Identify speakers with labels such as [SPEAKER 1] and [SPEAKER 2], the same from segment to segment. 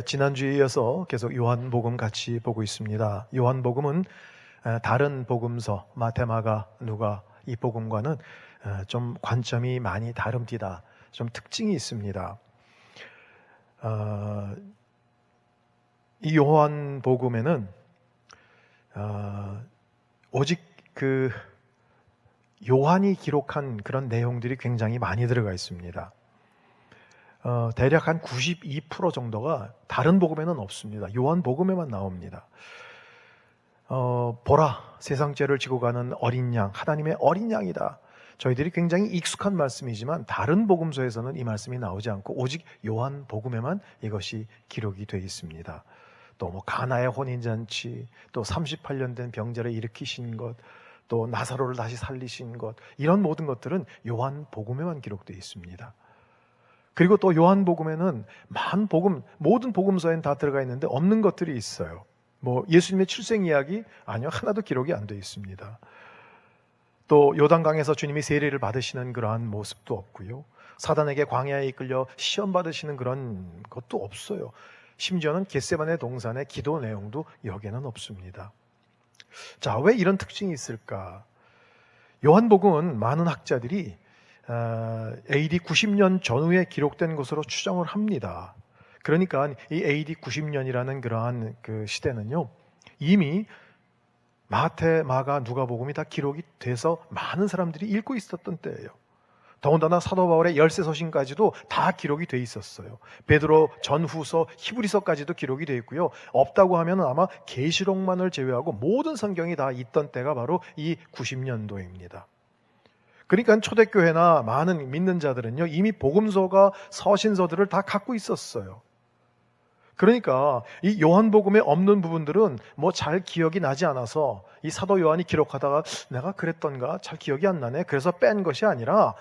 [SPEAKER 1] 지난주에 이어서 계속 요한복음 같이 보고 있습니다. 요한복음은 다른 복음서, 마태, 마가, 누가 이 복음과는 좀 관점이 많이 다릅니다. 좀 특징이 있습니다. 이 요한복음에는 오직 그 요한이 기록한 그런 내용들이 굉장히 많이 들어가 있습니다. 대략 한 92% 정도가 다른 복음에는 없습니다. 요한복음에만 나옵니다. 보라, 세상 죄를 지고 가는 어린 양, 하나님의 어린 양이다. 저희들이 굉장히 익숙한 말씀이지만 다른 복음서에서는 이 말씀이 나오지 않고 오직 요한복음에만 이것이 기록이 되어 있습니다. 또 가나의 혼인잔치, 또 38년 된 병자를 일으키신 것, 또 나사로를 다시 살리신 것, 이런 모든 것들은 요한복음에만 기록되어 있습니다. 그리고 또 요한복음에는 모든 복음서엔 다 들어가 있는데 없는 것들이 있어요. 예수님의 출생 이야기? 아니요, 하나도 기록이 안 되어 있습니다. 또 요단강에서 주님이 세례를 받으시는 그러한 모습도 없고요. 사단에게 광야에 이끌려 시험 받으시는 그런 것도 없어요. 심지어는 겟세마네 동산의 기도 내용도 여기에는 없습니다. 자, 왜 이런 특징이 있을까? 요한복음은 많은 학자들이 AD 90년 전후에 기록된 것으로 추정을 합니다. 그러니까 이 AD 90년이라는 그러한 그 시대는요, 이미 마태, 마가, 누가복음이 다 기록이 돼서 많은 사람들이 읽고 있었던 때예요. 더군다나 사도 바울의 열세 서신까지도 다 기록이 돼 있었어요. 베드로 전후서, 히브리서까지도 기록이 돼 있고요. 없다고 하면 아마 계시록만을 제외하고 모든 성경이 다 있던 때가 바로 이 90년도입니다. 그러니까 초대교회나 많은 믿는 자들은요, 이미 복음서가 서신서들을 다 갖고 있었어요. 그러니까 이 요한복음에 없는 부분들은 잘 기억이 나지 않아서 이 사도 요한이 기록하다가 내가 그랬던가 잘 기억이 안 나네, 그래서 뺀 것이 아니라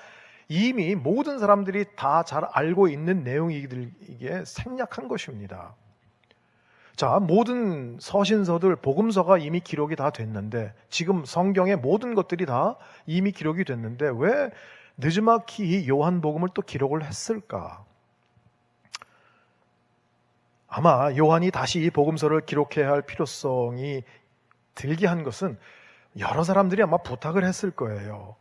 [SPEAKER 1] 이미 모든 사람들이 다 잘 알고 있는 내용이기에 생략한 것입니다. 자, 모든 서신서들, 복음서가 이미 기록이 다 됐는데, 지금 성경의 모든 것들이 다 이미 기록이 됐는데 왜 느지막이 이 요한복음을 또 기록을 했을까? 아마 요한이 다시 이 복음서를 기록해야 할 필요성이 들게 한 것은 여러 사람들이 아마 부탁을 했을 거예요.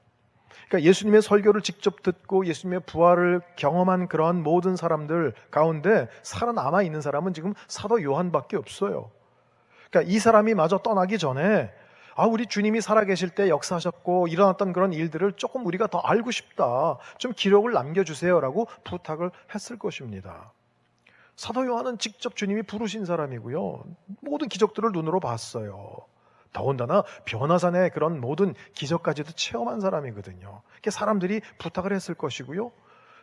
[SPEAKER 1] 그러니까 예수님의 설교를 직접 듣고 예수님의 부활을 경험한 그러한 모든 사람들 가운데 살아남아 있는 사람은 지금 사도 요한밖에 없어요. 그러니까 이 사람이 마저 떠나기 전에 우리 주님이 살아계실 때 역사하셨고 일어났던 그런 일들을 조금 우리가 더 알고 싶다, 좀 기록을 남겨주세요라고 부탁을 했을 것입니다. 사도 요한은 직접 주님이 부르신 사람이고요, 모든 기적들을 눈으로 봤어요. 더군다나 변화산의 그런 모든 기적까지도 체험한 사람이거든요. 사람들이 부탁을 했을 것이고요.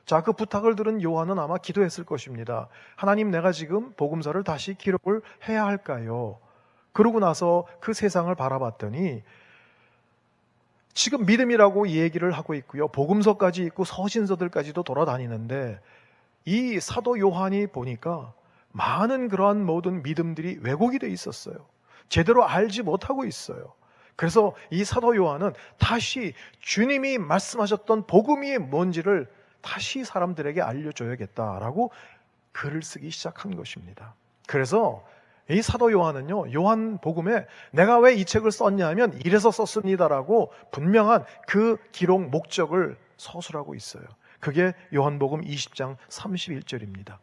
[SPEAKER 1] 자, 그 부탁을 들은 요한은 아마 기도했을 것입니다. 하나님, 내가 지금 복음서를 다시 기록을 해야 할까요? 그러고 나서 그 세상을 바라봤더니 지금 믿음이라고 얘기를 하고 있고요, 복음서까지 있고 서신서들까지도 돌아다니는데 이 사도 요한이 보니까 많은 그러한 모든 믿음들이 왜곡이 돼 있었어요. 제대로 알지 못하고 있어요. 그래서 이 사도 요한은 다시 주님이 말씀하셨던 복음이 뭔지를 다시 사람들에게 알려줘야겠다라고 글을 쓰기 시작한 것입니다. 그래서 이 사도 요한은요, 요한복음에 내가 왜 이 책을 썼냐 하면 이래서 썼습니다라고 분명한 그 기록 목적을 서술하고 있어요. 그게 요한복음 20장 31절입니다.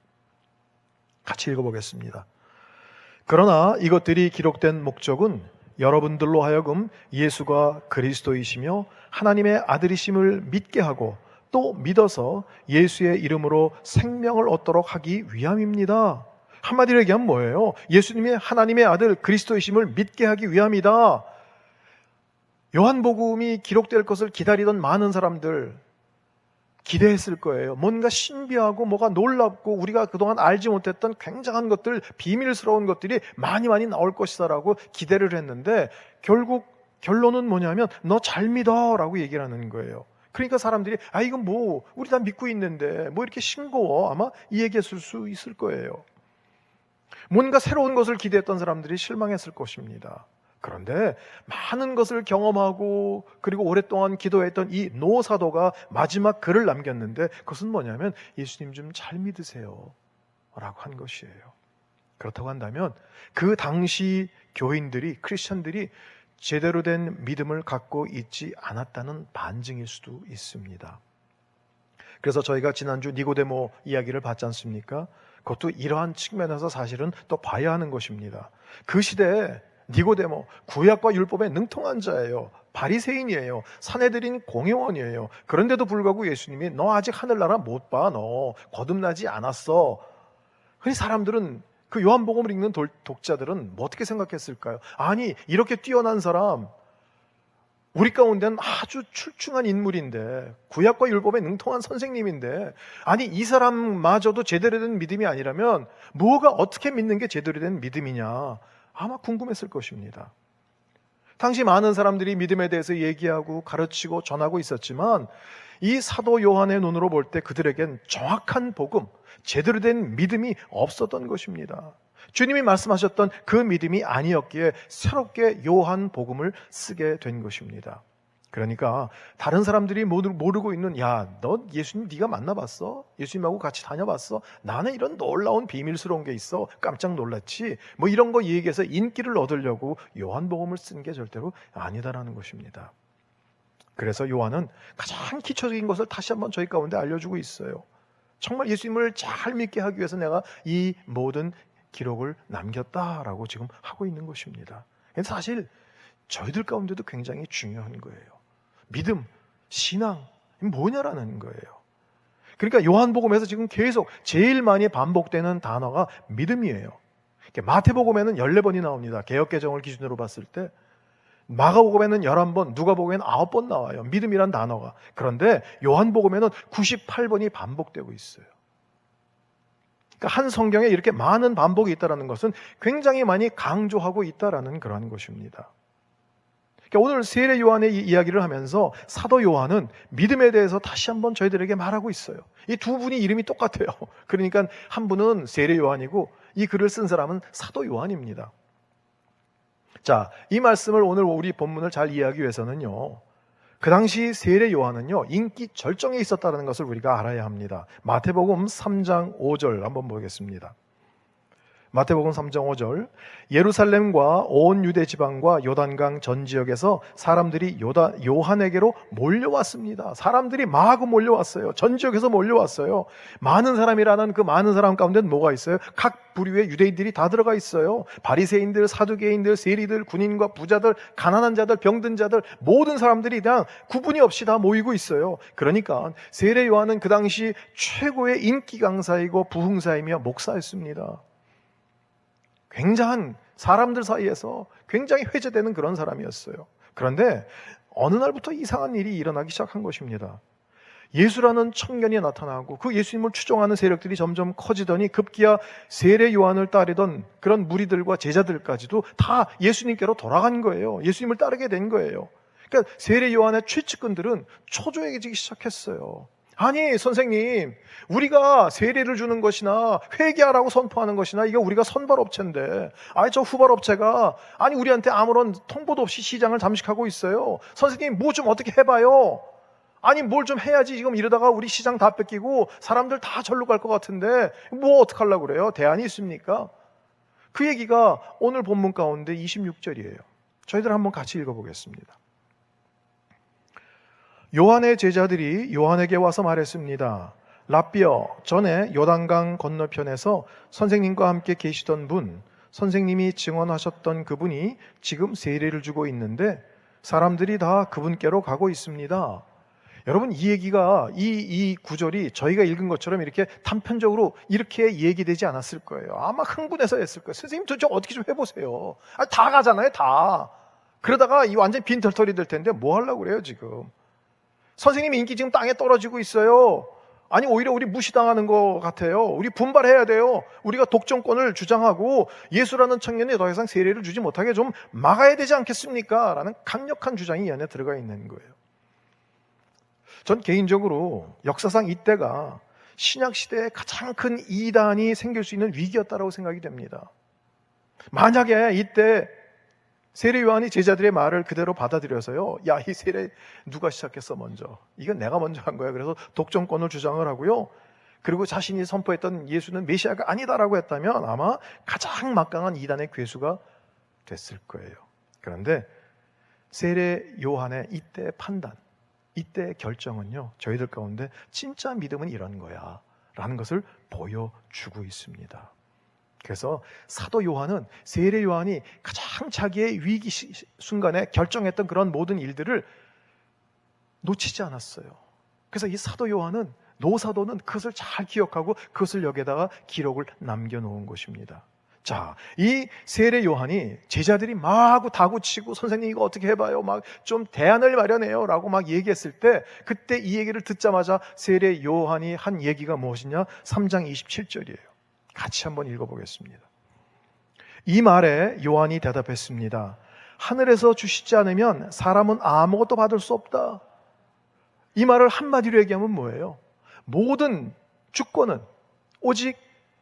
[SPEAKER 1] 같이 읽어보겠습니다. 그러나 이것들이 기록된 목적은 여러분들로 하여금 예수가 그리스도이시며 하나님의 아들이심을 믿게 하고 또 믿어서 예수의 이름으로 생명을 얻도록 하기 위함입니다. 한마디로 얘기하면 뭐예요? 예수님이 하나님의 아들 그리스도이심을 믿게 하기 위함이다. 요한복음이 기록될 것을 기다리던 많은 사람들 기대했을 거예요. 뭔가 신비하고 뭐가 놀랍고 우리가 그동안 알지 못했던 굉장한 것들, 비밀스러운 것들이 많이 나올 것이다라고 기대를 했는데 결국 결론은 뭐냐면 너 잘 믿어 라고 얘기를 하는 거예요. 그러니까 사람들이 이건 우리 다 믿고 있는데 이렇게 싱거워, 아마 이 얘기했을 수 있을 거예요. 뭔가 새로운 것을 기대했던 사람들이 실망했을 것입니다. 그런데 많은 것을 경험하고 그리고 오랫동안 기도했던 이 노 사도가 마지막 글을 남겼는데 그것은 뭐냐면 예수님 좀 잘 믿으세요. 라고 한 것이에요. 그렇다고 한다면 그 당시 교인들이, 크리스천들이 제대로 된 믿음을 갖고 있지 않았다는 반증일 수도 있습니다. 그래서 저희가 지난주 니고데모 이야기를 봤지 않습니까? 그것도 이러한 측면에서 사실은 또 봐야 하는 것입니다. 그 시대에 니고데모, 구약과 율법에 능통한 자예요. 바리새인이에요. 사내들인 공회원이에요. 그런데도 불구하고 예수님이 너 아직 하늘나라 못 봐. 너 거듭나지 않았어. 그래서 사람들은, 그 요한복음을 읽는 독자들은 뭐 어떻게 생각했을까요? 아니, 이렇게 뛰어난 사람, 우리 가운데는 아주 출중한 인물인데, 구약과 율법에 능통한 선생님인데, 아니 이 사람마저도 제대로 된 믿음이 아니라면 뭐가 어떻게 믿는 게 제대로 된 믿음이냐, 아마 궁금했을 것입니다. 당시 많은 사람들이 믿음에 대해서 얘기하고 가르치고 전하고 있었지만 이 사도 요한의 눈으로 볼 때 그들에겐 정확한 복음, 제대로 된 믿음이 없었던 것입니다. 주님이 말씀하셨던 그 믿음이 아니었기에 새롭게 요한 복음을 쓰게 된 것입니다. 그러니까 다른 사람들이 모르고 있는, 야, 너 예수님 네가 만나봤어? 예수님하고 같이 다녀봤어? 나는 이런 놀라운 비밀스러운 게 있어. 깜짝 놀랐지? 뭐 이런 거 얘기해서 인기를 얻으려고 요한복음을 쓴 게 절대로 아니다라는 것입니다. 그래서 요한은 가장 기초적인 것을 다시 한번 저희 가운데 알려주고 있어요. 정말 예수님을 잘 믿게 하기 위해서 내가 이 모든 기록을 남겼다라고 지금 하고 있는 것입니다. 사실 저희들 가운데도 굉장히 중요한 거예요. 믿음, 신앙, 뭐냐라는 거예요. 그러니까 요한복음에서 지금 계속 제일 많이 반복되는 단어가 믿음이에요. 마태복음에는 14번이 나옵니다. 개역개정을 기준으로 봤을 때. 마가복음에는 11번, 누가복음에는 9번 나와요. 믿음이란 단어가. 그런데 요한복음에는 98번이 반복되고 있어요. 그러니까 한 성경에 이렇게 많은 반복이 있다는 것은 굉장히 많이 강조하고 있다는 그러한 것입니다. 그러니까 오늘 세례 요한의 이야기를 하면서 사도 요한은 믿음에 대해서 다시 한번 저희들에게 말하고 있어요. 이 두 분이 이름이 똑같아요. 그러니까 한 분은 세례 요한이고 이 글을 쓴 사람은 사도 요한입니다. 자, 이 말씀을 오늘 우리 본문을 잘 이해하기 위해서는요, 그 당시 세례 요한은요, 인기 절정에 있었다는 것을 우리가 알아야 합니다. 마태복음 3장 5절 한번 보겠습니다. 마태복음 3장 5절, 예루살렘과 온 유대 지방과 요단강 전 지역에서 사람들이 요한에게로 몰려왔습니다. 사람들이 마구 몰려왔어요. 전 지역에서 몰려왔어요. 많은 사람이라는 그 많은 사람 가운데는 뭐가 있어요? 각 부류의 유대인들이 다 들어가 있어요. 바리새인들, 사두개인들, 세리들, 군인과 부자들, 가난한 자들, 병든 자들, 모든 사람들이 그냥 구분이 없이 다 모이고 있어요. 그러니까 세례 요한은 그 당시 최고의 인기 강사이고 부흥사이며 목사였습니다. 굉장한 사람들 사이에서 굉장히 회자되는 그런 사람이었어요. 그런데 어느 날부터 이상한 일이 일어나기 시작한 것입니다. 예수라는 청년이 나타나고 그 예수님을 추종하는 세력들이 점점 커지더니 급기야 세례 요한을 따르던 그런 무리들과 제자들까지도 다 예수님께로 돌아간 거예요. 예수님을 따르게 된 거예요. 그러니까 세례 요한의 최측근들은 초조해지기 시작했어요. 아니 선생님, 우리가 세례를 주는 것이나 회개하라고 선포하는 것이나 이거 우리가 선발업체인데, 아니 저 후발업체가 아니 우리한테 아무런 통보도 없이 시장을 잠식하고 있어요. 선생님 뭐 좀 어떻게 해봐요. 아니 뭘 좀 해야지. 지금 이러다가 우리 시장 다 뺏기고 사람들 다 절로 갈 것 같은데 뭐 어떡하려고 그래요? 대안이 있습니까? 그 얘기가 오늘 본문 가운데 26절이에요. 저희들 한번 같이 읽어보겠습니다. 요한의 제자들이 요한에게 와서 말했습니다. 랍비여, 전에 요단강 건너편에서 선생님과 함께 계시던 분, 선생님이 증언하셨던 그분이 지금 세례를 주고 있는데 사람들이 다 그분께로 가고 있습니다. 여러분, 이 얘기가 이 구절이 저희가 읽은 것처럼 이렇게 단편적으로 이렇게 얘기되지 않았을 거예요. 아마 흥분해서 했을 거예요. 선생님 도대체 어떻게 좀 해보세요. 다 가잖아요, 다. 그러다가 이 완전 빈털털이 될 텐데 뭐 하려고 그래요 지금. 선생님 인기 지금 땅에 떨어지고 있어요. 아니 오히려 우리 무시당하는 것 같아요. 우리 분발해야 돼요. 우리가 독점권을 주장하고 예수라는 청년이 더 이상 세례를 주지 못하게 좀 막아야 되지 않겠습니까? 라는 강력한 주장이 이 안에 들어가 있는 거예요. 전 개인적으로 역사상 이때가 신약시대에 가장 큰 이단이 생길 수 있는 위기였다고 생각이 됩니다. 만약에 이때 세례 요한이 제자들의 말을 그대로 받아들여서요, 야, 이 세례 누가 시작했어 먼저? 이건 내가 먼저 한 거야. 그래서 독점권을 주장을 하고요. 그리고 자신이 선포했던 예수는 메시아가 아니다라고 했다면 아마 가장 막강한 이단의 괴수가 됐을 거예요. 그런데 세례 요한의 이때 판단, 이때 결정은요, 저희들 가운데 진짜 믿음은 이런 거야 라는 것을 보여주고 있습니다. 그래서 사도 요한은, 세례 요한이 가장 자기의 위기 순간에 결정했던 그런 모든 일들을 놓치지 않았어요. 그래서 이 사도 요한은, 노사도는 그것을 잘 기억하고 그것을 여기다가 기록을 남겨놓은 것입니다. 자, 이 세례 요한이 제자들이 막 다구치고 선생님 이거 어떻게 해봐요, 막 좀 대안을 마련해요 라고 막 얘기했을 때, 그때 이 얘기를 듣자마자 세례 요한이 한 얘기가 무엇이냐, 3장 27절이에요. 같이 한번 읽어보겠습니다. 이 말에 요한이 대답했습니다. 하늘에서 주시지 않으면 사람은 아무것도 받을 수 없다. 이 말을 한마디로 얘기하면 뭐예요? 모든 주권은 오직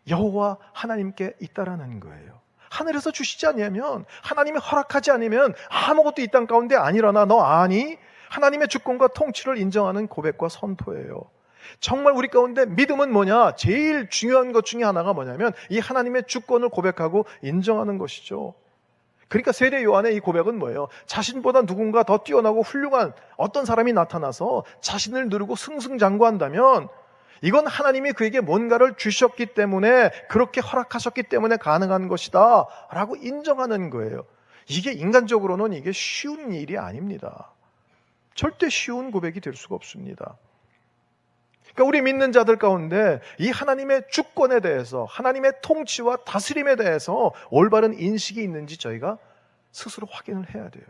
[SPEAKER 1] 여호와 하나님께 있다라는 거예요. 하늘에서 주시지 않으면, 하나님이 허락하지 않으면 아무것도 이 땅 가운데 아니라나 너 아니? 하나님의 주권과 통치를 인정하는 고백과 선포예요. 정말 우리 가운데 믿음은 뭐냐? 제일 중요한 것 중에 하나가 뭐냐면 이 하나님의 주권을 고백하고 인정하는 것이죠. 그러니까 세례 요한의 이 고백은 뭐예요? 자신보다 누군가 더 뛰어나고 훌륭한 어떤 사람이 나타나서 자신을 누르고 승승장구한다면 이건 하나님이 그에게 뭔가를 주셨기 때문에, 그렇게 허락하셨기 때문에 가능한 것이다 라고 인정하는 거예요. 이게 인간적으로는 이게 쉬운 일이 아닙니다. 절대 쉬운 고백이 될 수가 없습니다. 그러니까 우리 믿는 자들 가운데 이 하나님의 주권에 대해서, 하나님의 통치와 다스림에 대해서 올바른 인식이 있는지 저희가 스스로 확인을 해야 돼요.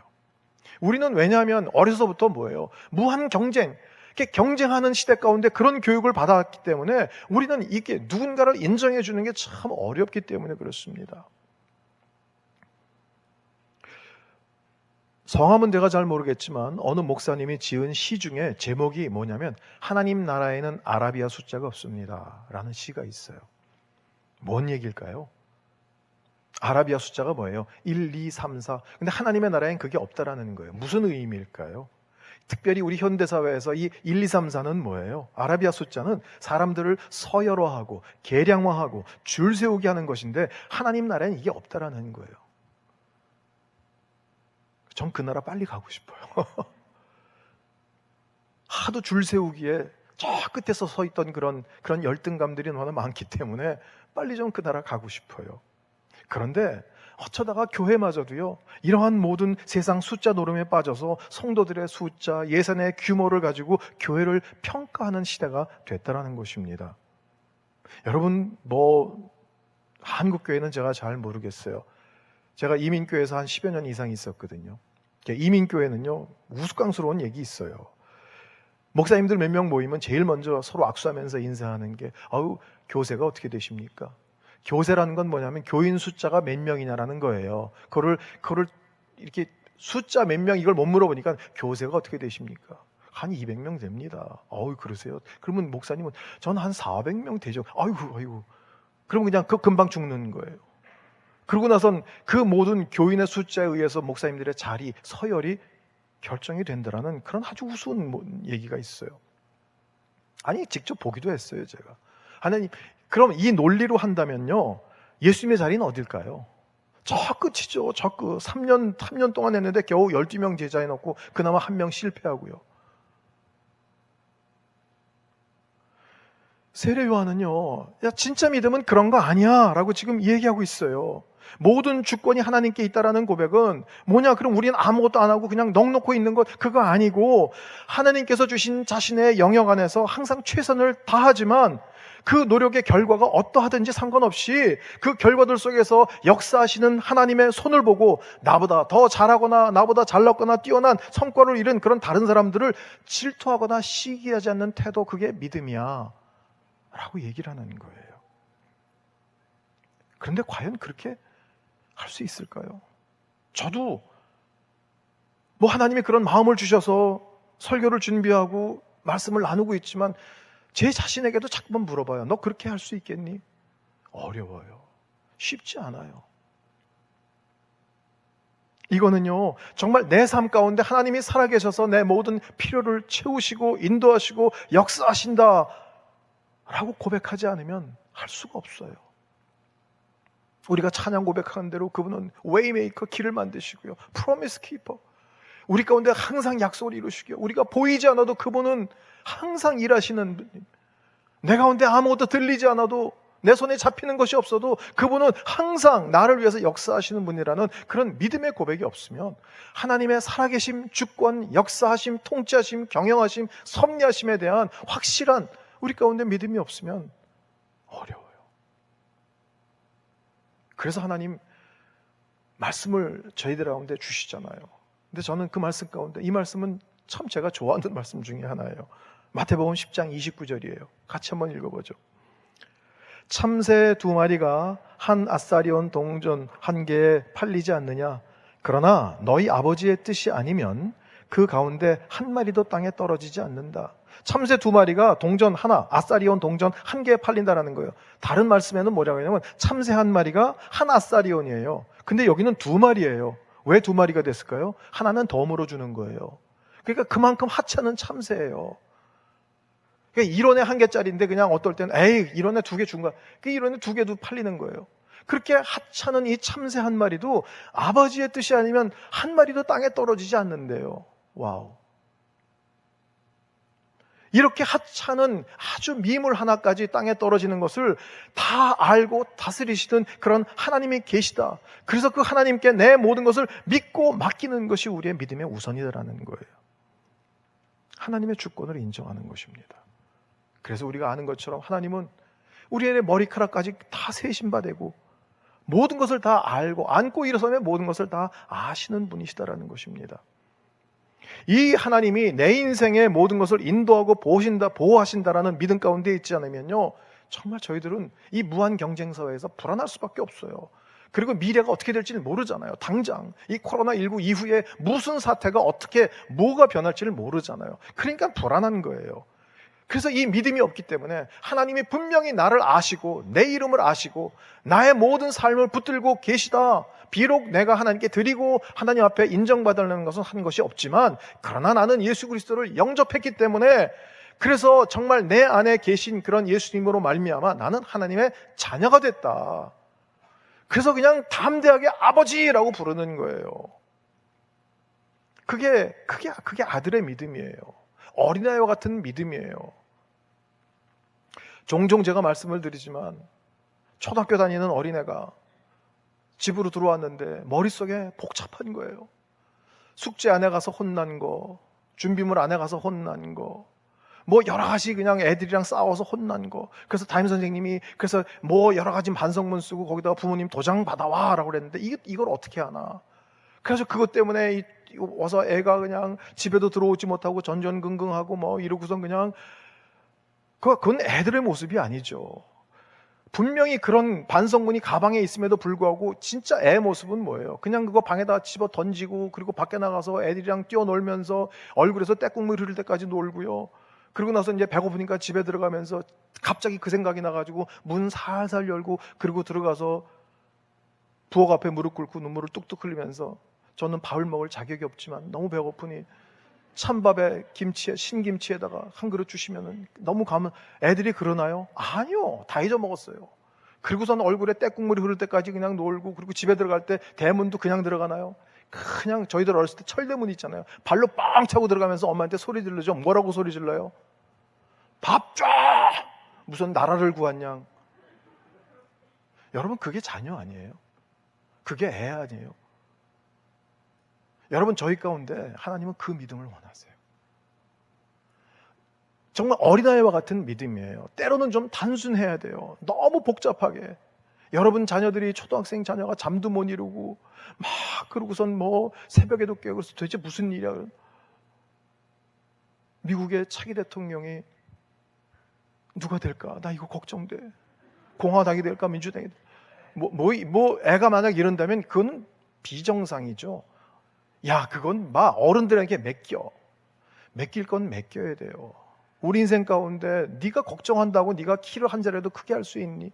[SPEAKER 1] 우리는 왜냐하면 어려서부터 뭐예요? 무한 경쟁, 이렇게 경쟁하는 시대 가운데 그런 교육을 받았기 때문에 우리는 이게 누군가를 인정해 주는 게 참 어렵기 때문에 그렇습니다. 성함은 내가 잘 모르겠지만 어느 목사님이 지은 시 중에 제목이 뭐냐면 하나님 나라에는 아라비아 숫자가 없습니다 라는 시가 있어요. 뭔 얘기일까요? 아라비아 숫자가 뭐예요? 1, 2, 3, 4. 근데 하나님의 나라에는 그게 없다라는 거예요. 무슨 의미일까요? 특별히 우리 현대사회에서 이 1, 2, 3, 4는 뭐예요? 아라비아 숫자는 사람들을 서열화하고 계량화하고 줄 세우게 하는 것인데 하나님 나라에는 이게 없다라는 거예요. 전 그 나라 빨리 가고 싶어요. 하도 줄 세우기에 저 끝에서 서 있던 그런 열등감들이 너무 많기 때문에 빨리 좀 그 나라 가고 싶어요. 그런데 어쩌다가 교회마저도요, 이러한 모든 세상 숫자 노름에 빠져서 성도들의 숫자, 예산의 규모를 가지고 교회를 평가하는 시대가 됐다라는 것입니다. 여러분, 한국교회는 제가 잘 모르겠어요. 제가 이민교회에서 한 10여 년 이상 있었거든요. 이민교회는요, 우스꽝스러운 얘기 있어요. 목사님들 몇 명 모이면 제일 먼저 서로 악수하면서 인사하는 게, 교세가 어떻게 되십니까? 교세라는 건 뭐냐면 교인 숫자가 몇 명이냐라는 거예요. 그거를 이렇게 숫자 몇 명 이걸 못 물어보니까 교세가 어떻게 되십니까? 한 200명 됩니다. 그러세요? 그러면 목사님은 전 한 400명 되죠. 아이고. 그러면 그냥 금방 죽는 거예요. 그러고 나선 그 모든 교인의 숫자에 의해서 목사님들의 자리, 서열이 결정이 된다라는 그런 아주 우스운 얘기가 있어요. 아니, 직접 보기도 했어요, 제가. 하나님, 그럼 이 논리로 한다면요, 예수님의 자리는 어딜까요? 저 끝이죠, 저 끝. 3년 동안 했는데 겨우 12명 제자에 넣고 그나마 1명 실패하고요. 세례 요한은요, 야, 진짜 믿음은 그런 거 아니야 라고 지금 얘기하고 있어요. 모든 주권이 하나님께 있다라는 고백은 뭐냐? 그럼 우리는 아무것도 안 하고 그냥 넋놓고 있는 것, 그거 아니고 하나님께서 주신 자신의 영역 안에서 항상 최선을 다하지만 그 노력의 결과가 어떠하든지 상관없이 그 결과들 속에서 역사하시는 하나님의 손을 보고 나보다 더 잘하거나 나보다 잘났거나 뛰어난 성과를 이룬 그런 다른 사람들을 질투하거나 시기하지 않는 태도, 그게 믿음이야 라고 얘기를 하는 거예요. 그런데 과연 그렇게 할 수 있을까요? 저도 하나님이 그런 마음을 주셔서 설교를 준비하고 말씀을 나누고 있지만 제 자신에게도 자꾸만 물어봐요. 너 그렇게 할 수 있겠니? 어려워요. 쉽지 않아요. 이거는요, 정말 내 삶 가운데 하나님이 살아계셔서 내 모든 필요를 채우시고 인도하시고 역사하신다 라고 고백하지 않으면 할 수가 없어요. 우리가 찬양 고백하는 대로 그분은 웨이메이커, 길을 만드시고요, 프로미스 키퍼, 우리 가운데 항상 약속을 이루시고요, 우리가 보이지 않아도 그분은 항상 일하시는 분님, 내 가운데 아무것도 들리지 않아도, 내 손에 잡히는 것이 없어도 그분은 항상 나를 위해서 역사하시는 분이라는 그런 믿음의 고백이 없으면 하나님의 살아계심, 주권, 역사하심, 통치하심, 경영하심, 섭리하심에 대한 확실한 우리 가운데 믿음이 없으면 어려워요. 그래서 하나님 말씀을 저희들 가운데 주시잖아요. 근데 저는 그 말씀 가운데, 이 말씀은 참 제가 좋아하는 말씀 중에 하나예요. 마태복음 10장 29절이에요. 같이 한번 읽어보죠. 참새 2마리가 한 아사리온 동전 1개에 팔리지 않느냐? 그러나 너희 아버지의 뜻이 아니면 그 가운데 한 마리도 땅에 떨어지지 않는다. 참새 2마리가 동전 하나, 아사리온 동전 1개에 팔린다라는 거예요. 다른 말씀에는 뭐라고 하냐면 참새 1마리가 한 아사리온이에요. 근데 여기는 2마리예요. 왜 2마리가 됐을까요? 하나는 더 물어주는 거예요. 그러니까 그만큼 하찮은 참새예요. 그러니까 1원에 1개짜리인데 그냥 어떨 때는 에이 1원에 2개 준 거야. 그 1원에 2개도 팔리는 거예요. 그렇게 하찮은 이 참새 1마리도 아버지의 뜻이 아니면 1마리도 땅에 떨어지지 않는데요. 와우. 이렇게 하찮은 아주 미물 하나까지 땅에 떨어지는 것을 다 알고 다스리시는 그런 하나님이 계시다. 그래서 그 하나님께 내 모든 것을 믿고 맡기는 것이 우리의 믿음의 우선이라는 거예요. 하나님의 주권을 인정하는 것입니다. 그래서 우리가 아는 것처럼 하나님은 우리의 머리카락까지 다 세신바되고 모든 것을 다 알고 안고 일어서면 모든 것을 다 아시는 분이시다라는 것입니다. 이 하나님이 내 인생의 모든 것을 인도하고 보호하신다라는 믿음 가운데 있지 않으면요, 정말 저희들은 이 무한 경쟁 사회에서 불안할 수밖에 없어요. 그리고 미래가 어떻게 될지는 모르잖아요. 당장 이 코로나19 이후에 무슨 사태가 어떻게 뭐가 변할지를 모르잖아요. 그러니까 불안한 거예요. 그래서 이 믿음이 없기 때문에 하나님이 분명히 나를 아시고 내 이름을 아시고 나의 모든 삶을 붙들고 계시다. 비록 내가 하나님께 드리고 하나님 앞에 인정받으려는 것은 한 것이 없지만 그러나 나는 예수 그리스도를 영접했기 때문에 그래서 정말 내 안에 계신 그런 예수님으로 말미암아 나는 하나님의 자녀가 됐다. 그래서 그냥 담대하게 아버지라고 부르는 거예요. 그게 아들의 믿음이에요. 어린아이와 같은 믿음이에요. 종종 제가 말씀을 드리지만 초등학교 다니는 어린애가 집으로 들어왔는데 머릿속에 복잡한 거예요. 숙제 안 해가서 혼난 거, 준비물 안 해가서 혼난 거, 뭐 여러 가지 그냥 애들이랑 싸워서 혼난 거. 그래서 담임 선생님이 그래서 뭐 여러 가지 반성문 쓰고 거기다가 부모님 도장 받아와 라고 그랬는데 이걸 어떻게 하나. 그래서 그것 때문에 와서 애가 그냥 집에도 들어오지 못하고 전전긍긍하고 뭐 이러고선 그냥 그건 애들의 모습이 아니죠. 분명히 그런 반성문이 가방에 있음에도 불구하고 진짜 애 모습은 뭐예요? 그냥 그거 방에다 집어 던지고 그리고 밖에 나가서 애들이랑 뛰어놀면서 얼굴에서 떼국물 흐를 때까지 놀고요. 그러고 나서 이제 배고프니까 집에 들어가면서 갑자기 그 생각이 나가지고 문 살살 열고 그리고 들어가서 부엌 앞에 무릎 꿇고 눈물을 뚝뚝 흘리면서 저는 밥을 먹을 자격이 없지만 너무 배고프니 찬밥에 김치에 신김치에다가 한 그릇 주시면은 너무 가면 애들이 그러나요? 아니요, 다 잊어먹었어요. 그리고선 얼굴에 떼국물이 흐를 때까지 그냥 놀고 그리고 집에 들어갈 때 대문도 그냥 들어가나요? 그냥 저희들 어렸을 때 철대문 있잖아요. 발로 빵 차고 들어가면서 엄마한테 소리 질르죠. 뭐라고 소리 질러요? 밥 줘! 무슨 나라를 구한 양. 여러분 그게 자녀 아니에요? 그게 애 아니에요? 여러분 저희 가운데 하나님은 그 믿음을 원하세요. 정말 어린아이와 같은 믿음이에요. 때로는 좀 단순해야 돼요. 너무 복잡하게. 여러분 자녀들이 초등학생 자녀가 잠도 못 이루고 막 그러고선 뭐 새벽에도 깨고 그래서 도대체 무슨 일이야. 미국의 차기 대통령이 누가 될까? 나 이거 걱정돼. 공화당이 될까? 민주당이 될까? 뭐 애가 만약 이런다면 그건 비정상이죠. 야, 그건 막 어른들에게 맡길 건 맡겨야 돼요. 우리 인생 가운데 네가 걱정한다고 네가 키를 한 자리라도 크게 할 수 있니?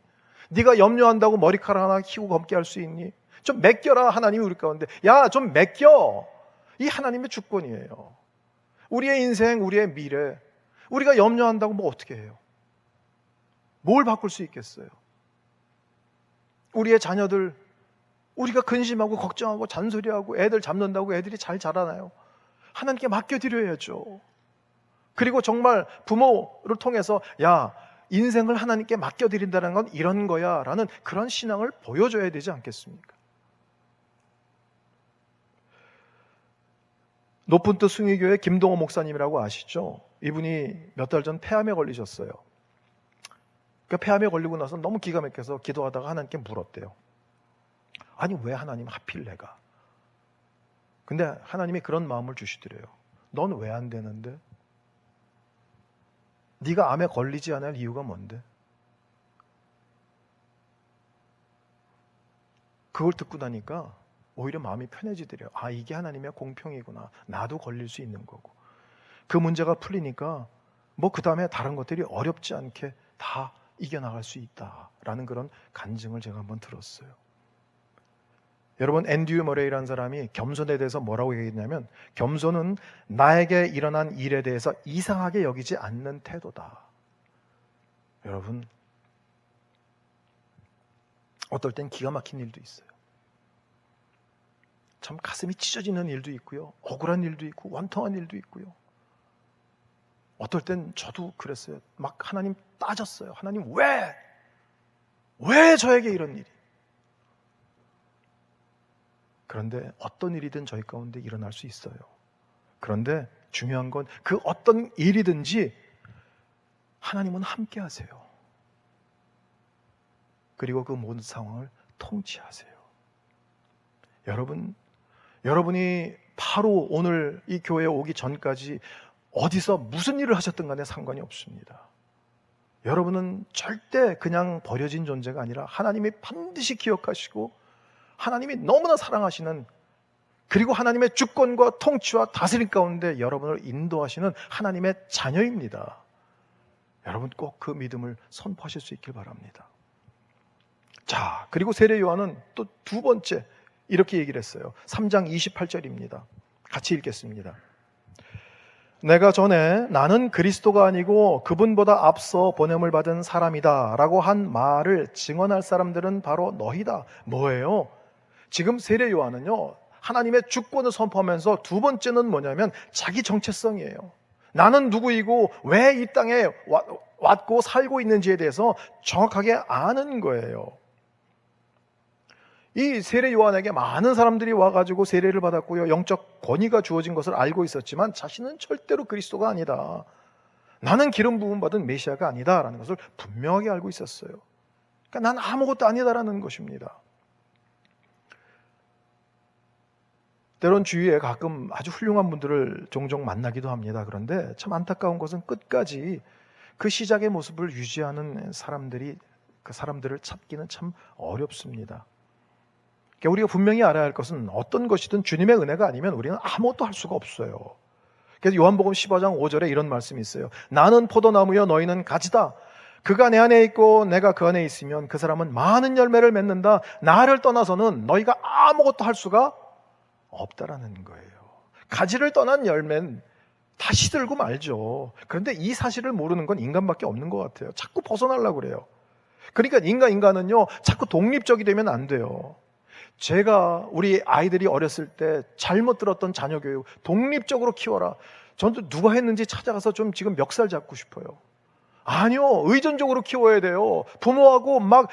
[SPEAKER 1] 네가 염려한다고 머리카락 하나 키고 검게 할 수 있니? 좀 맡겨라. 하나님이 우리 가운데 야, 좀 맡겨. 이 하나님의 주권이에요. 우리의 인생, 우리의 미래 우리가 염려한다고 뭐 어떻게 해요? 뭘 바꿀 수 있겠어요? 우리의 자녀들, 우리가 근심하고 걱정하고 잔소리하고 애들 잡는다고 애들이 잘 자라나요? 하나님께 맡겨드려야죠. 그리고 정말 부모를 통해서 야, 인생을 하나님께 맡겨드린다는 건 이런 거야 라는 그런 신앙을 보여줘야 되지 않겠습니까? 높은 뜻 숭의교회 김동호 목사님이라고 아시죠? 이분이 몇 달 전 폐암에 걸리셨어요. 그 폐암에 걸리고 나서 너무 기가 막혀서 기도하다가 하나님께 물었대요. 아니 왜 하나님 하필 내가? 근데 하나님이 그런 마음을 주시더래요. 넌 왜 안 되는데? 네가 암에 걸리지 않을 이유가 뭔데? 그걸 듣고 나니까 오히려 마음이 편해지더래요. 아, 이게 하나님의 공평이구나. 나도 걸릴 수 있는 거고. 그 문제가 풀리니까 뭐 그 다음에 다른 것들이 어렵지 않게 다 이겨나갈 수 있다라는 그런 간증을 제가 한번 들었어요. 여러분, 앤드류 머레이라는 사람이 겸손에 대해서 뭐라고 얘기했냐면, 겸손은 나에게 일어난 일에 대해서 이상하게 여기지 않는 태도다. 여러분, 어떨 땐 기가 막힌 일도 있어요. 참 가슴이 찢어지는 일도 있고요, 억울한 일도 있고 원통한 일도 있고요. 어떨 땐 저도 그랬어요. 막 하나님 따졌어요. 하나님 왜 저에게 이런 일이? 그런데 어떤 일이든 저희 가운데 일어날 수 있어요. 그런데 중요한 건 그 어떤 일이든지 하나님은 함께 하세요. 그리고 그 모든 상황을 통치하세요. 여러분이 바로 오늘 이 교회에 오기 전까지 어디서 무슨 일을 하셨든 간에 상관이 없습니다. 여러분은 절대 그냥 버려진 존재가 아니라 하나님이 반드시 기억하시고 하나님이 너무나 사랑하시는, 그리고 하나님의 주권과 통치와 다스림 가운데 여러분을 인도하시는 하나님의 자녀입니다. 여러분 꼭 그 믿음을 선포하실 수 있길 바랍니다. 자, 그리고 세례 요한은 또 두 번째 이렇게 얘기를 했어요. 3장 28절입니다. 같이 읽겠습니다. 내가 전에 나는 그리스도가 아니고 그분보다 앞서 보냄을 받은 사람이다 라고 한 말을 증언할 사람들은 바로 너희다. 뭐예요? 지금 세례 요한은요, 하나님의 주권을 선포하면서 두 번째는 뭐냐면 자기 정체성이에요. 나는 누구이고 왜 이 땅에 왔고 살고 있는지에 대해서 정확하게 아는 거예요. 이 세례 요한에게 많은 사람들이 와가지고 세례를 받았고요, 영적 권위가 주어진 것을 알고 있었지만 자신은 절대로 그리스도가 아니다, 나는 기름 부음 받은 메시아가 아니다라는 것을 분명하게 알고 있었어요. 그러니까 난 아무것도 아니다라는 것입니다. 때론 주위에 가끔 아주 훌륭한 분들을 종종 만나기도 합니다. 그런데 참 안타까운 것은 끝까지 그 시작의 모습을 유지하는 그 사람들을 찾기는 참 어렵습니다. 그러니까 우리가 분명히 알아야 할 것은 어떤 것이든 주님의 은혜가 아니면 우리는 아무것도 할 수가 없어요. 그래서 요한복음 15장 5절에 이런 말씀이 있어요. 나는 포도나무여 너희는 가지다. 그가 내 안에 있고 내가 그 안에 있으면 그 사람은 많은 열매를 맺는다. 나를 떠나서는 너희가 아무것도 할 수가 없다라는 거예요. 가지를 떠난 열매는 다 시들고 말죠. 그런데 이 사실을 모르는 건 인간밖에 없는 것 같아요. 자꾸 벗어나려고 그래요. 그러니까 인간은 자꾸 독립적이 되면 안 돼요. 제가 우리 아이들이 어렸을 때 잘못 들었던 자녀 교육, 독립적으로 키워라. 저는 누가 했는지 찾아가서 좀 지금 멱살 잡고 싶어요. 아니요, 의존적으로 키워야 돼요. 부모하고 막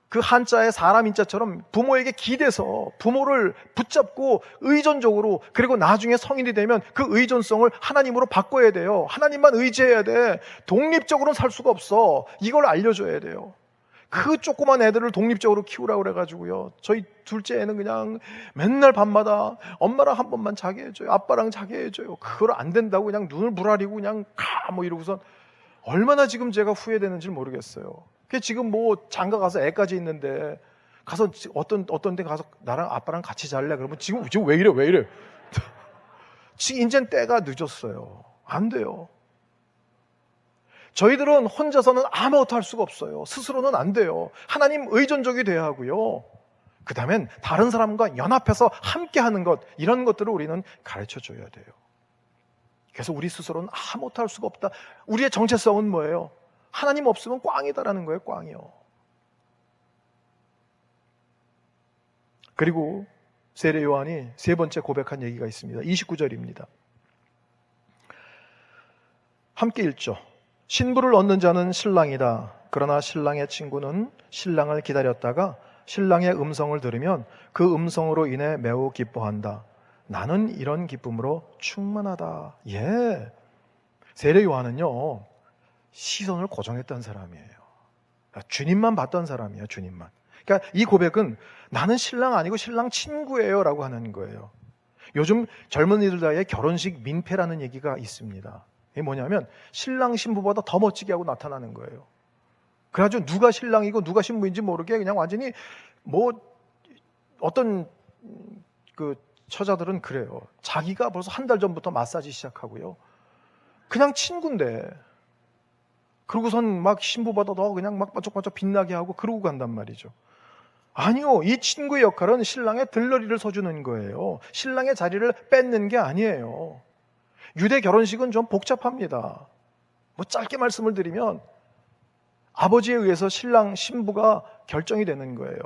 [SPEAKER 1] 그 한자의 사람 인자처럼 부모에게 기대서 부모를 붙잡고 의존적으로, 그리고 나중에 성인이 되면 그 의존성을 하나님으로 바꿔야 돼요. 하나님만 의지해야 돼. 독립적으로는 살 수가 없어. 이걸 알려줘야 돼요. 그 조그만 애들을 독립적으로 키우라고 그래가지고요, 저희 둘째 애는 그냥 맨날 밤마다 엄마랑 한 번만 자게 해줘요, 아빠랑 자게 해줘요. 그걸 안 된다고 그냥 눈을 부라리고 그냥 뭐 이러고선 얼마나 지금 제가 후회되는지 모르겠어요. 지금 뭐 장가 가서 애까지 있는데 가서 어떤 데 가서 나랑 아빠랑 같이 잘래? 그러면 지금 왜 이래? 지금 이젠 때가 늦었어요. 안 돼요. 저희들은 혼자서는 아무것도 할 수가 없어요. 스스로는 안 돼요. 하나님 의존적이 돼야 하고요, 그 다음엔 다른 사람과 연합해서 함께하는 것, 이런 것들을 우리는 가르쳐줘야 돼요. 그래서 우리 스스로는 아무것도 할 수가 없다. 우리의 정체성은 뭐예요? 하나님 없으면 꽝이다라는 거예요. 꽝이요. 그리고 세례 요한이 세 번째 고백한 얘기가 있습니다. 29절입니다. 함께 읽죠. 신부를 얻는 자는 신랑이다. 그러나 신랑의 친구는 신랑을 기다렸다가 신랑의 음성을 들으면 그 음성으로 인해 매우 기뻐한다. 나는 이런 기쁨으로 충만하다. 예. 세례 요한은요, 시선을 고정했던 사람이에요. 주님만 봤던 사람이에요. 주님만. 그러니까 이 고백은 나는 신랑 아니고 신랑 친구예요 라고 하는 거예요. 요즘 젊은이들 사이에 결혼식 민폐라는 얘기가 있습니다. 이게 뭐냐면 신랑 신부보다 더 멋지게 하고 나타나는 거예요. 그래가지고 누가 신랑이고 누가 신부인지 모르게 그냥 완전히 뭐 어떤 그 처자들은 그래요. 자기가 벌써 한 달 전부터 마사지 시작하고요. 그냥 친구인데 그러고선 막 신부보다 더 그냥 막 반짝반짝 빛나게 하고 그러고 간단 말이죠. 아니요. 이 친구의 역할은 신랑의 들러리를 서주는 거예요. 신랑의 자리를 뺏는 게 아니에요. 유대 결혼식은 좀 복잡합니다. 뭐 짧게 말씀을 드리면 아버지에 의해서 신랑 신부가 결정이 되는 거예요.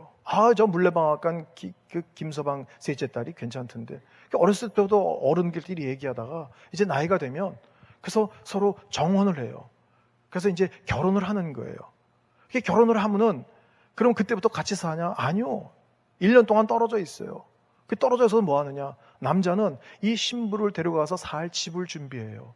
[SPEAKER 1] 저 물레방앗간 그 김서방 셋째 딸이 괜찮던데. 어렸을 때부터 어른들끼리 얘기하다가 이제 나이가 되면 그래서 서로 정혼을 해요. 그래서 이제 결혼을 하는 거예요. 결혼을 하면은 그럼 그때부터 같이 사냐? 아니요. 1년 동안 떨어져 있어요. 그 떨어져서 뭐 하느냐? 남자는 이 신부를 데려가서 살 집을 준비해요.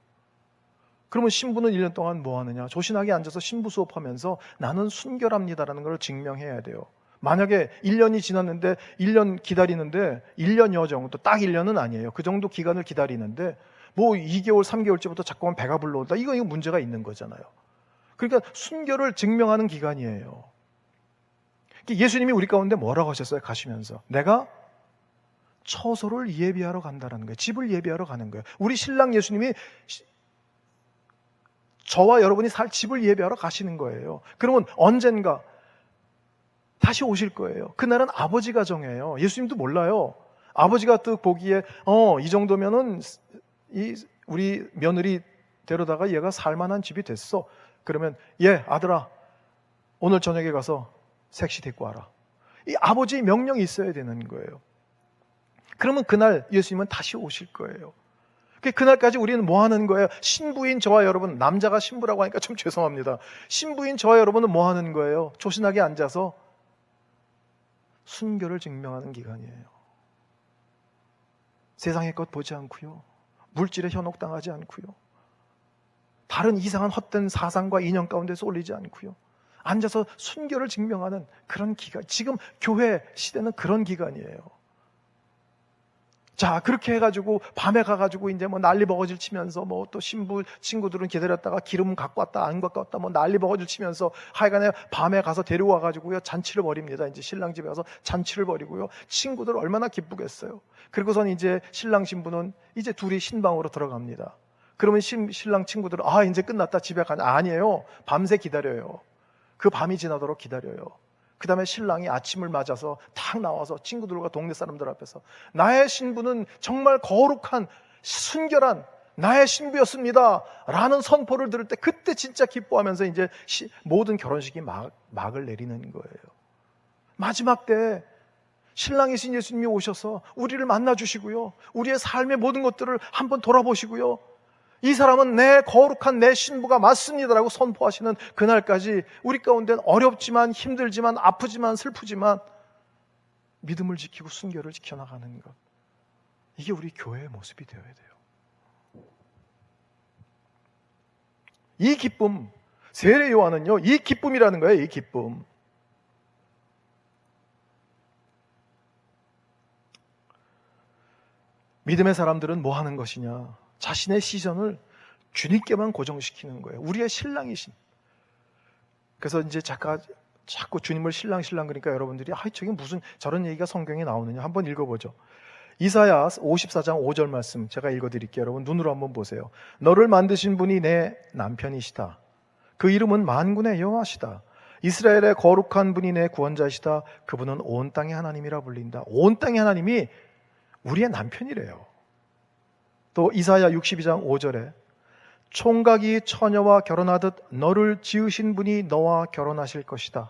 [SPEAKER 1] 그러면 신부는 1년 동안 뭐 하느냐? 조신하게 앉아서 신부 수업하면서 나는 순결합니다라는 걸 증명해야 돼요. 만약에 1년이 지났는데 1년 기다리는데 1년여 정도, 딱 1년은 아니에요. 그 정도 기간을 기다리는데 뭐 2개월, 3개월째부터 자꾸만 배가 불러온다. 이거 문제가 있는 거잖아요. 그러니까 순결을 증명하는 기간이에요. 예수님이 우리 가운데 뭐라고 하셨어요? 가시면서 내가 처소를 예비하러 간다는 거예요. 집을 예비하러 가는 거예요. 우리 신랑 예수님이 저와 여러분이 살 집을 예비하러 가시는 거예요. 그러면 언젠가 다시 오실 거예요. 그날은 아버지가 정해요. 예수님도 몰라요. 아버지가 또 보기에 이 정도면은 우리 며느리 데려다가 얘가 살만한 집이 됐어. 그러면 아들아 오늘 저녁에 가서 색시 데리고 와라. 이 아버지의 명령이 있어야 되는 거예요. 그러면 그날 예수님은 다시 오실 거예요. 그날까지 우리는 뭐 하는 거예요? 신부인 저와 여러분, 남자가 신부라고 하니까 좀 죄송합니다. 신부인 저와 여러분은 뭐 하는 거예요? 조신하게 앉아서 순결을 증명하는 기간이에요. 세상의 것 보지 않고요. 물질에 현혹당하지 않고요. 다른 이상한 헛된 사상과 인연 가운데 쏠리지 않고요. 앉아서 순결을 증명하는 그런 기간. 지금 교회 시대는 그런 기간이에요. 자, 그렇게 해가지고 밤에 가가지고 이제 뭐 난리 버거질 치면서 뭐 또 신부 친구들은 기다렸다가 기름 갖고 왔다 안 갖고 왔다 뭐 난리 버거질 치면서 하여간에 밤에 가서 데려와가지고요 잔치를 벌입니다. 이제 신랑 집에 가서 잔치를 벌이고요. 친구들 얼마나 기쁘겠어요. 그리고선 이제 신랑 신부는 이제 둘이 신방으로 들어갑니다. 그러면 신랑 친구들은 이제 끝났다 집에 가냐? 아니에요. 밤새 기다려요. 그 밤이 지나도록 기다려요. 그 다음에 신랑이 아침을 맞아서 탁 나와서 친구들과 동네 사람들 앞에서 나의 신부는 정말 거룩한 순결한 나의 신부였습니다 라는 선포를 들을 때 그때 진짜 기뻐하면서 이제 모든 결혼식이 막을 내리는 거예요. 마지막 때 신랑이신 예수님이 오셔서 우리를 만나주시고요. 우리의 삶의 모든 것들을 한번 돌아보시고요. 이 사람은 내 거룩한 내 신부가 맞습니다라고 선포하시는 그날까지 우리 가운데는 어렵지만 힘들지만 아프지만 슬프지만 믿음을 지키고 순결을 지켜나가는 것. 이게 우리 교회의 모습이 되어야 돼요. 이 기쁨, 세례 요한은요, 이 기쁨이라는 거예요, 이 기쁨. 믿음의 사람들은 뭐 하는 것이냐? 자신의 시선을 주님께만 고정시키는 거예요. 우리의 신랑이신. 그래서 이제 자꾸 주님을 신랑 그러니까 여러분들이 저게 무슨 저런 얘기가 성경에 나오느냐 한번 읽어보죠. 이사야 54장 5절 말씀 제가 읽어드릴게요. 여러분 눈으로 한번 보세요. 너를 만드신 분이 내 남편이시다. 그 이름은 만군의 여호와시다. 이스라엘의 거룩한 분이 내 구원자시다. 그분은 온 땅의 하나님이라 불린다. 온 땅의 하나님이 우리의 남편이래요. 또 이사야 62장 5절에 총각이 처녀와 결혼하듯 너를 지으신 분이 너와 결혼하실 것이다.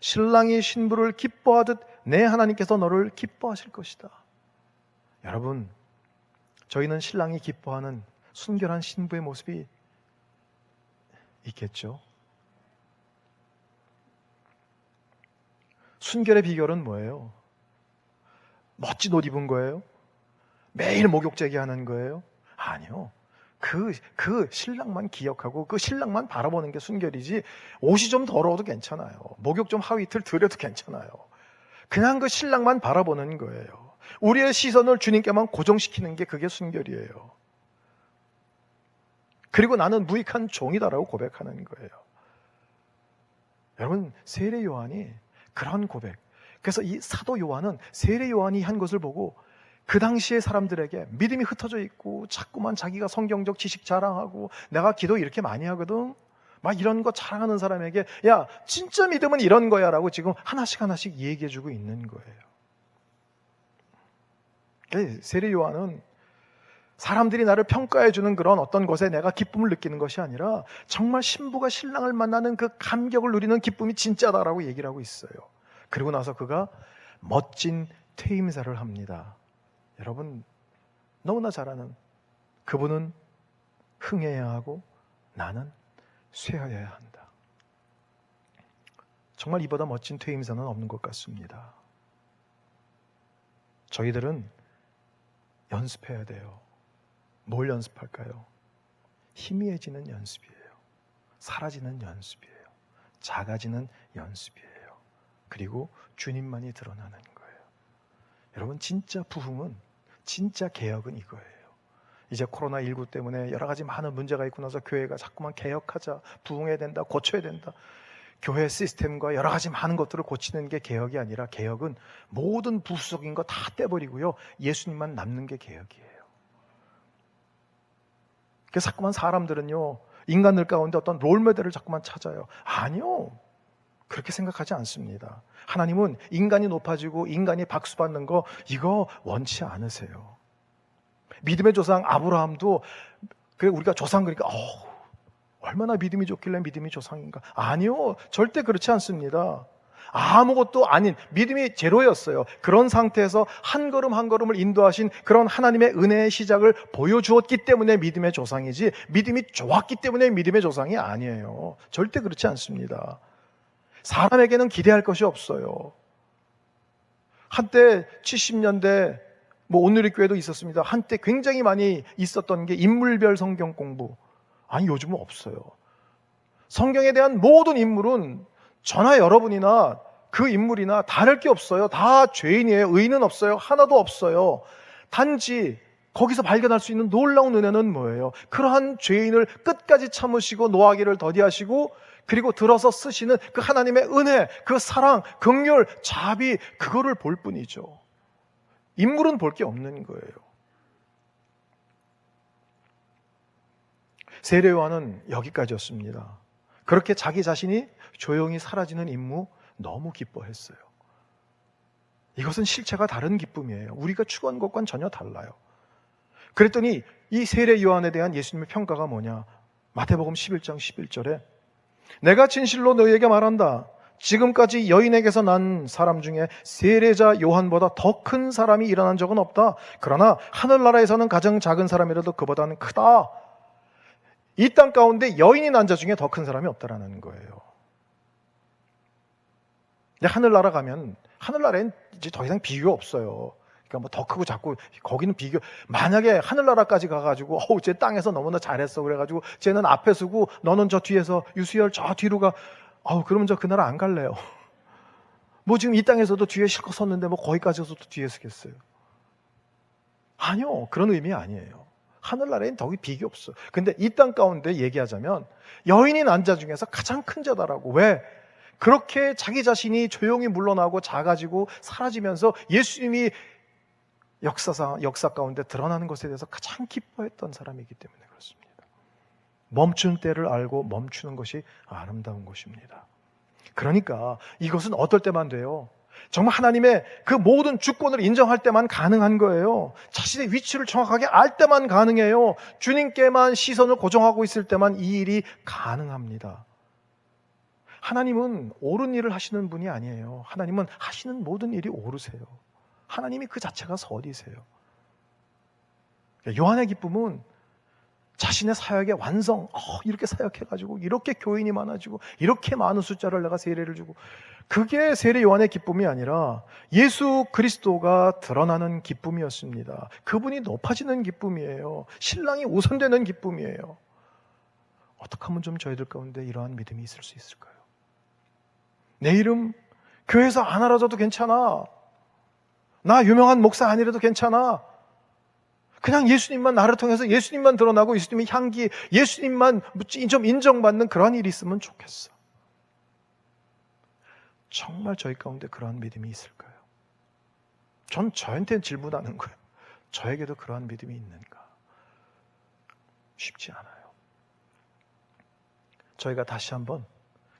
[SPEAKER 1] 신랑이 신부를 기뻐하듯 내 하나님께서 너를 기뻐하실 것이다. 여러분, 저희는 신랑이 기뻐하는 순결한 신부의 모습이 있겠죠. 순결의 비결은 뭐예요? 멋진 옷 입은 거예요? 매일 목욕 제기하는 거예요? 아니요. 그 신랑만 기억하고 그 신랑만 바라보는 게 순결이지, 옷이 좀 더러워도 괜찮아요. 목욕 좀 하루 이틀 덜해도 괜찮아요. 그냥 그 신랑만 바라보는 거예요. 우리의 시선을 주님께만 고정시키는 게 그게 순결이에요. 그리고 나는 무익한 종이다라고 고백하는 거예요. 여러분, 세례 요한이 그런 고백. 그래서 이 사도 요한은 세례 요한이 한 것을 보고 그 당시의 사람들에게 믿음이 흩어져 있고 자꾸만 자기가 성경적 지식 자랑하고 내가 기도 이렇게 많이 하거든, 막 이런 거 자랑하는 사람에게 야, 진짜 믿음은 이런 거야 라고 지금 하나씩 얘기해주고 있는 거예요. 세례 요한은 사람들이 나를 평가해주는 그런 어떤 것에 내가 기쁨을 느끼는 것이 아니라 정말 신부가 신랑을 만나는 그 감격을 누리는 기쁨이 진짜다라고 얘기를 하고 있어요. 그리고 나서 그가 멋진 퇴임사를 합니다. 여러분, 너무나 잘 아는, 그분은 흥해야 하고 나는 쇠하여야 한다. 정말 이보다 멋진 퇴임사는 없는 것 같습니다. 저희들은 연습해야 돼요. 뭘 연습할까요? 희미해지는 연습이에요. 사라지는 연습이에요. 작아지는 연습이에요. 그리고 주님만이 드러나는 거예요. 여러분, 진짜 부흥은, 진짜 개혁은 이거예요. 이제 코로나19 때문에 여러 가지 많은 문제가 있고 나서 교회가 자꾸만 개혁하자, 부흥해야 된다, 고쳐야 된다. 교회 시스템과 여러 가지 많은 것들을 고치는 게 개혁이 아니라, 개혁은 모든 부수적인 거 다 떼버리고요, 예수님만 남는 게 개혁이에요. 그래서 자꾸만 사람들은요, 인간들 가운데 어떤 롤모델을 자꾸만 찾아요. 아니요, 그렇게 생각하지 않습니다. 하나님은 인간이 높아지고 인간이 박수받는 거, 이거 원치 않으세요. 믿음의 조상 아브라함도, 그래 우리가 조상 그러니까 얼마나 믿음이 좋길래 믿음이 조상인가. 아니요, 절대 그렇지 않습니다. 아무것도 아닌 믿음이 제로였어요. 그런 상태에서 한 걸음 한 걸음을 인도하신 그런 하나님의 은혜의 시작을 보여주었기 때문에 믿음의 조상이지, 믿음이 좋았기 때문에 믿음의 조상이 아니에요. 절대 그렇지 않습니다. 사람에게는 기대할 것이 없어요. 한때 70년대 온누리교회도 있었습니다. 한때 굉장히 많이 있었던 게 인물별 성경 공부. 아니, 요즘은 없어요. 성경에 대한 모든 인물은 저나 여러분이나 그 인물이나 다를 게 없어요. 다 죄인이에요. 의인은 없어요. 하나도 없어요. 단지 거기서 발견할 수 있는 놀라운 은혜는 뭐예요? 그러한 죄인을 끝까지 참으시고 노하기를 더디하시고 그리고 들어서 쓰시는 그 하나님의 은혜, 그 사랑, 긍휼, 자비, 그거를 볼 뿐이죠. 인물은 볼 게 없는 거예요. 세례 요한은 여기까지였습니다. 그렇게 자기 자신이 조용히 사라지는 임무 너무 기뻐했어요. 이것은 실체가 다른 기쁨이에요. 우리가 추구한 것과는 전혀 달라요. 그랬더니 이 세례 요한에 대한 예수님의 평가가 뭐냐? 마태복음 11장 11절에 내가 진실로 너희에게 말한다. 지금까지 여인에게서 난 사람 중에 세례자 요한보다 더 큰 사람이 일어난 적은 없다. 그러나 하늘나라에서는 가장 작은 사람이라도 그보다는 크다. 이 땅 가운데 여인이 난 자 중에 더 큰 사람이 없다라는 거예요. 근데 하늘나라 가면, 하늘나라엔 이제 더 이상 비교가 없어요. 그러니까 뭐 더 크고 작고, 거기는 비교, 만약에 하늘나라까지 가가지고, 쟤 땅에서 너무나 잘했어. 그래가지고, 쟤는 앞에 서고, 너는 저 뒤에서, 유수열 저 뒤로 가. 그러면 저 그 나라 안 갈래요. 뭐 지금 이 땅에서도 뒤에 실컷 섰는데 뭐 거기까지서도 뒤에 서겠어요. 아니요, 그런 의미 아니에요. 하늘나라엔 더 비교 없어. 근데 이 땅 가운데 얘기하자면 여인이 난 자 중에서 가장 큰 자다라고. 왜? 그렇게 자기 자신이 조용히 물러나고 작아지고 사라지면서 예수님이 역사 가운데 드러나는 것에 대해서 가장 기뻐했던 사람이기 때문에 그렇습니다. 멈춘 때를 알고 멈추는 것이 아름다운 것입니다. 그러니까 이것은 어떨 때만 돼요? 정말 하나님의 그 모든 주권을 인정할 때만 가능한 거예요. 자신의 위치를 정확하게 알 때만 가능해요. 주님께만 시선을 고정하고 있을 때만 이 일이 가능합니다. 하나님은 옳은 일을 하시는 분이 아니에요. 하나님은 하시는 모든 일이 옳으세요. 하나님이 그 자체가 선이세요. 요한의 기쁨은 자신의 사역의 완성, 이렇게 사역해가지고 이렇게 교인이 많아지고 이렇게 많은 숫자를 내가 세례를 주고, 그게 세례 요한의 기쁨이 아니라 예수 그리스도가 드러나는 기쁨이었습니다. 그분이 높아지는 기쁨이에요. 신랑이 우선되는 기쁨이에요. 어떻게 하면 좀 저희들 가운데 이러한 믿음이 있을 수 있을까요? 내 이름 교회에서 안 알아줘도 괜찮아. 나 유명한 목사 아니라도 괜찮아. 그냥 예수님만 나를 통해서 예수님만 드러나고 예수님의 향기, 예수님만 좀 인정받는 그런 일이 있으면 좋겠어. 정말 저희 가운데 그러한 믿음이 있을까요? 전 저한테는 질문하는 거예요. 저에게도 그러한 믿음이 있는가? 쉽지 않아요. 저희가 다시 한번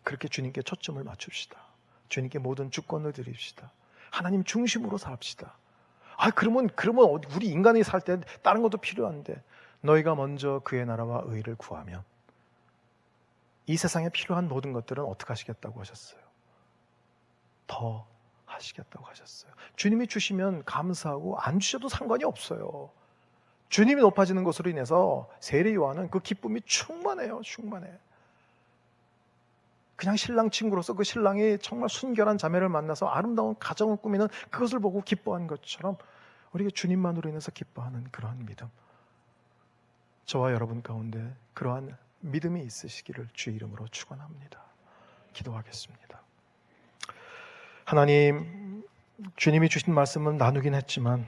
[SPEAKER 1] 그렇게 주님께 초점을 맞춥시다. 주님께 모든 주권을 드립시다. 하나님 중심으로 삽시다. 그러면 우리 인간이 살 때 다른 것도 필요한데, 너희가 먼저 그의 나라와 의를 구하면 이 세상에 필요한 모든 것들은 어떻게 하시겠다고 하셨어요? 더 하시겠다고 하셨어요. 주님이 주시면 감사하고 안 주셔도 상관이 없어요. 주님이 높아지는 것으로 인해서 세례 요한은 그 기쁨이 충만해요. 충만해. 그냥 신랑 친구로서 그 신랑이 정말 순결한 자매를 만나서 아름다운 가정을 꾸미는 그것을 보고 기뻐한 것처럼 우리가 주님만으로 인해서 기뻐하는 그러한 믿음, 저와 여러분 가운데 그러한 믿음이 있으시기를 주의 이름으로 축원합니다. 기도하겠습니다. 하나님, 주님이 주신 말씀은 나누긴 했지만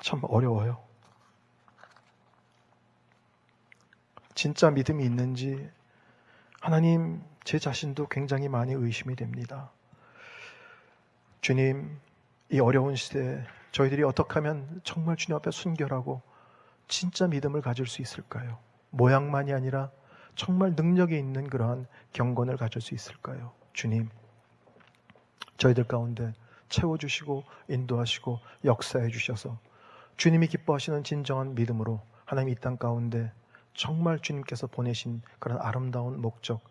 [SPEAKER 1] 참 어려워요. 진짜 믿음이 있는지 하나님, 제 자신도 굉장히 많이 의심이 됩니다. 주님, 이 어려운 시대에 저희들이 어떻게 하면 정말 주님 앞에 순결하고 진짜 믿음을 가질 수 있을까요? 모양만이 아니라 정말 능력이 있는 그러한 경건을 가질 수 있을까요? 주님, 저희들 가운데 채워주시고 인도하시고 역사해 주셔서 주님이 기뻐하시는 진정한 믿음으로 하나님 이 땅 가운데 정말 주님께서 보내신 그런 아름다운 목적,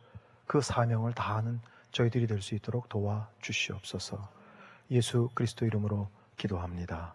[SPEAKER 1] 그 사명을 다하는 저희들이 될 수 있도록 도와주시옵소서. 예수 그리스도 이름으로 기도합니다.